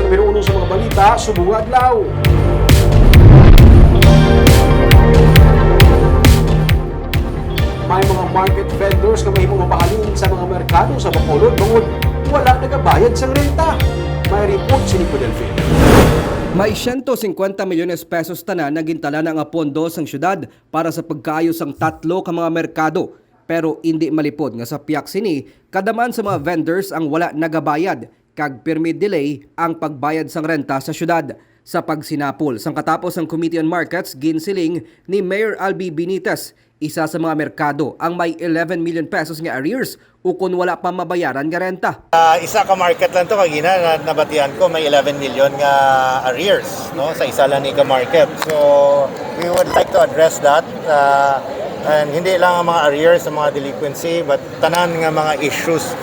ang binuuno sa mga balita, subong adlaw. May mga market vendors na mahimong mapahalin sa mga merkado sa Bacolod tungod wala nagabayad sa renta. May report si Nico Delfin. May 150 milyones pesos tanan na gintala ng pondo sang syudad para sa pagkaayos ang tatlo ka mga merkado. Pero hindi malipod nga sa piyak sini, kadaman sa mga vendors ang wala nagabayad kag permit delay ang pagbayad sang renta sa syudad. Sa pagsinapol sang katapos ang Committee on Markets, ginsiling ni Mayor Albi Benitez, isa sa mga merkado ang may 11 million pesos nga arrears ukon wala pa mabayaran nga renta. Isa ka market lang to kagina na nabatian ko may 11 million nga arrears no sa isa lang ni ka market. So we would like to address that and hindi lang ang mga arrears sa mga delinquency but tanan nga mga issues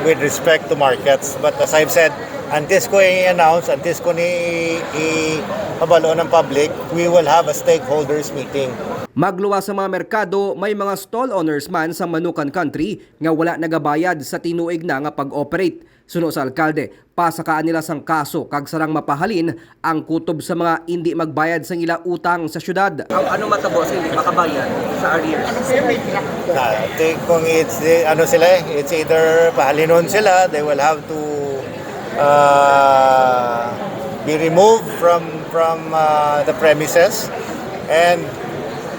with respect to markets. But as I've said, antes ko i-announce, antes ko i-pabalo ng public, we will have a stakeholders meeting. Magluwa sa mga merkado, may mga stall owners man sa Manukan Country nga wala nagabayad sa tinuig na nga pag-operate. Suno sa alkalde, pasakaan nila sang kaso kag sarang mapahalin ang kutob sa mga hindi magbayad sang ila utang sa syudad. Ano matabo sa hindi makabayad sa arrears? Kung it's it's either pahalinon sila, they will have to be removed from the premises and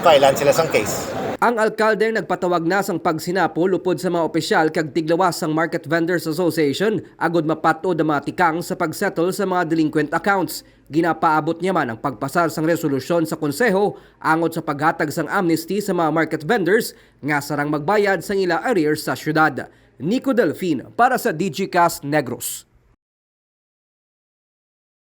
kailan sila sang case. Ang alkalde nagpatawag na sang pagsinapol upod sa mga opisyal kag tiglawas sang Market Vendors Association agod mapatod ang mga tikang sa pagsettle sa mga delinquent accounts. Ginapaabot niya man ang pagpasar sang resolusyon sa konseho angot sa paghatag sang amnesty sa mga market vendors nga sarang magbayad sang ila arrears sa syudad. Nico Delfin para sa DigiCast Negros.